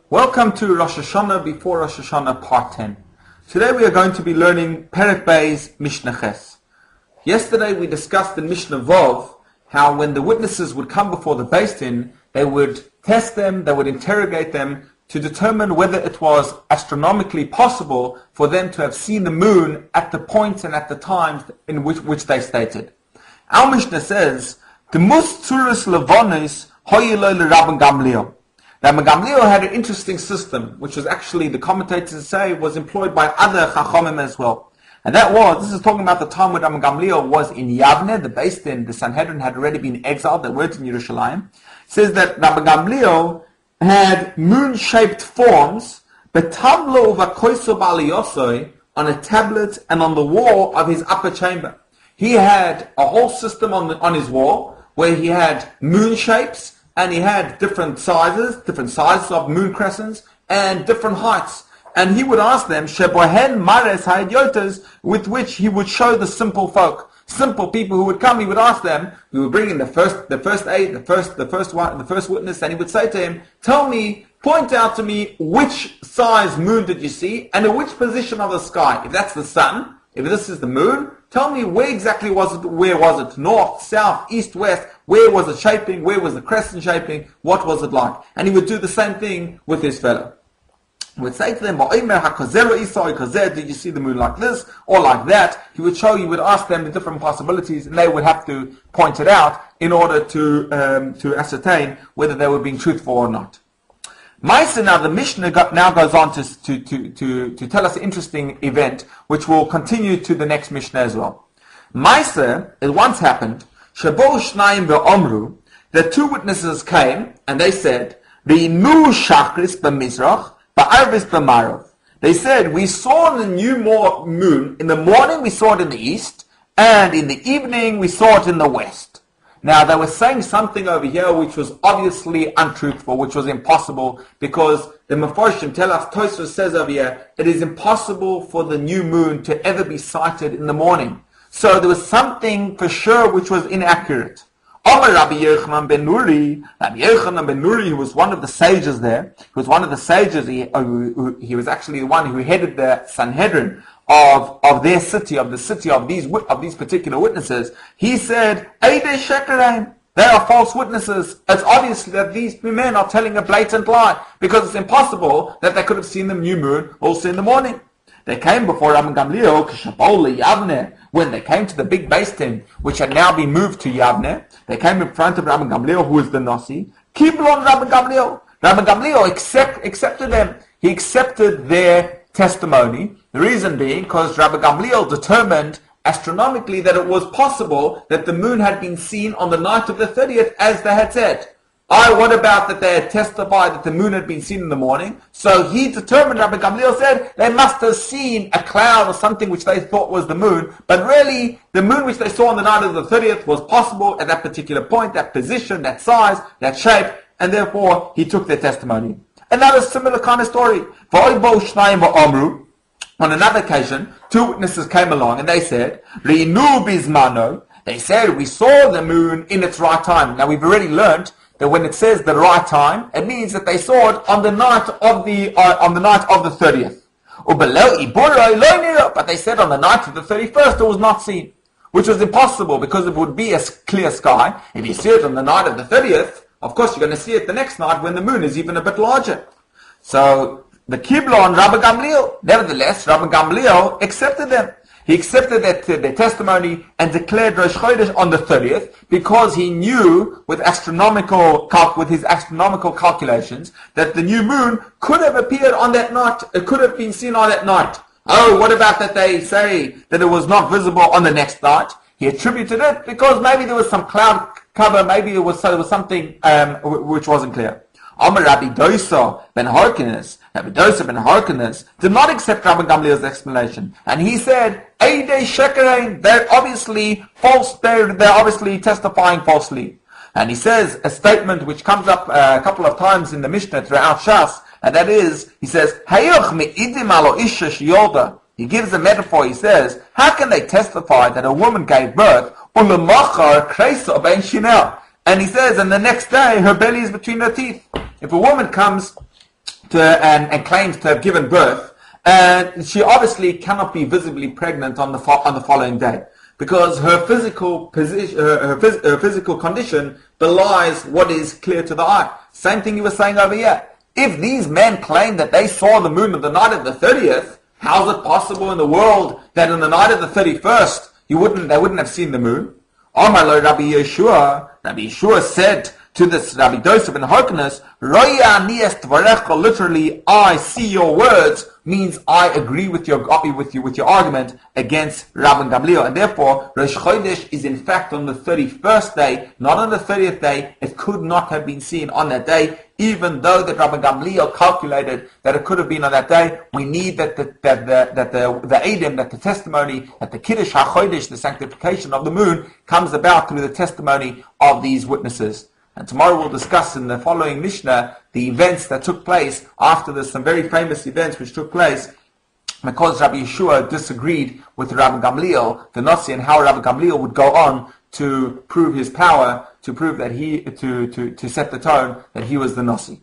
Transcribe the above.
Welcome to Rosh Hashana before Rosh Hashana part 10. Today we are going to be learning Perek Bey's Mishna Ches. Yesterday we discussed in Mishnah Vov how when the witnesses would come before the Beis Din, they would test them, they would interrogate them to determine whether it was astronomically possible for them to have seen the moon at the points and at the times in which they stated. Our Mishnah says, the mus tzuris levonis hoyelo l'Rabban Gamliel. Now, Gamliel had an interesting system, which was actually, the commentators say, was employed by other Chachamim as well. And that was, this is talking about the time when Rabban Gamliel was in Yavne, the Beis Din, the Sanhedrin had already been exiled, they weren't in Yerushalayim. It says that Rabban Gamliel had moon-shaped forms, betablo uvakoiso baliyosoi, on a tablet and on the wall of his upper chamber. He had a whole system on his wall, where he had moon shapes, and he had different sizes of moon crescents, and different heights. And he would ask them, Shebohen mares hayidyotas, with which he would show the simple folk, simple people who would come. He would ask them. We would bring in the first witness, and he would say to him, point out to me which size moon did you see, and in which position of the sky. If that's the sun, if this is the moon, tell me where exactly was it, where was it? North, south, east, west, where was it shaping, where was the crescent shaping, what was it like? And he would do the same thing with his fellow. He would say to them, did you see the moon like this, or like that? He would ask them the different possibilities, and they would have to point it out in order to ascertain whether they were being truthful or not. Ma'aseh, now the Mishnah now goes on to tell us an interesting event, which will continue to the next Mishnah as well. Ma'aseh, it once happened, Shabo Shnayim ve'omru, the two witnesses came and they said, Re'inu shachris b'mizrach, ba'arvis b'marav. They said, we saw the new moon, in the morning we saw it in the east, and in the evening we saw it in the west. Now, they were saying something over here which was obviously untruthful, which was impossible, because the Mefarshim tell us, Tosfos says over here, it is impossible for the new moon to ever be sighted in the morning. So there was something for sure which was inaccurate. Rabbi Yochanan ben Nuri, who was one of the sages there, he was he was actually the one who headed the Sanhedrin of their city, of the city of these particular witnesses. He said, Eidei Shekeraim, they are false witnesses. It's obvious that these men are telling a blatant lie, because it's impossible that they could have seen the new moon also in the morning. They came before Rabban Gamliel, Yavne, when they came to the big Beis Din, which had now been moved to Yavne. They came in front of Rabban Gamliel, who was the Nasi. Kiblon Rabban Gamliel. Rabban Gamliel accepted them. He accepted their testimony. The reason being because Rabban Gamliel determined astronomically that it was possible that the moon had been seen on the night of the 30th, as they had said. What about that they had testified that the moon had been seen in the morning? So he determined, Rabban Gamliel said, they must have seen a cloud or something which they thought was the moon, but really the moon which they saw on the night of the 30th was possible at that particular point, that position, that size, that shape, and therefore he took their testimony. Another similar kind of story. On another occasion, two witnesses came along and they said, Re'inu bizmano. They said, we saw the moon in its right time. Now we've already learned that when it says the right time, it means that they saw it on the night of the 30th. But they said on the night of the 31st it was not seen, which was impossible because it would be a clear sky. If you see it on the night of the 30th, of course you're going to see it the next night when the moon is even a bit larger. So the Kibla on Rabban Gamliel, nevertheless, Rabban Gamliel accepted them. He accepted their testimony and declared Rosh Chodesh on the 30th because he knew with his astronomical calculations that the new moon could have appeared on that night. It could have been seen on that night. Oh, what about that they say that it was not visible on the next night? He attributed it because maybe there was some cloud cover, maybe there was something which wasn't clear. Rabbi Dosa ben Harkinis did not accept Rabban Gamliel's explanation, and he said, Eidei Shekerain, they're obviously false, they're obviously testifying falsely. And he says a statement which comes up a couple of times in the Mishnah throughout Shas, and that is, he says, he gives a metaphor, he says, how can they testify that a woman gave birth, and he says, and the next day her belly is between her teeth? If a woman comes and claims to have given birth, and she obviously cannot be visibly pregnant on the following day, because her physical position, her physical condition belies what is clear to the eye. Same thing you were saying over here. If these men claim that they saw the moon on the night of the 30th, how is it possible in the world that on the night of the 31st they wouldn't have seen the moon? Amar lo Rabbi Yeshua said to this Rabbi Joseph and Harkness, Roya niyas tvarecha, literally, I see your words, means I agree with your argument against Rabban Gamliel, and therefore Rosh Chodesh is in fact on the 31st day, not on the 30th day. It could not have been seen on that day, even though that Rabban Gamliel calculated that it could have been on that day. We need that the Eidim, that the testimony, that the Kiddush HaChodesh, the sanctification of the moon, comes about through the testimony of these witnesses. And tomorrow we'll discuss in the following Mishna the events that took place after this, some very famous events which took place because Rabbi Yeshua disagreed with Rabbi Gamliel, the Nasi, and how Rabbi Gamliel would go on to prove his power, to prove that to set the tone that he was the Nasi.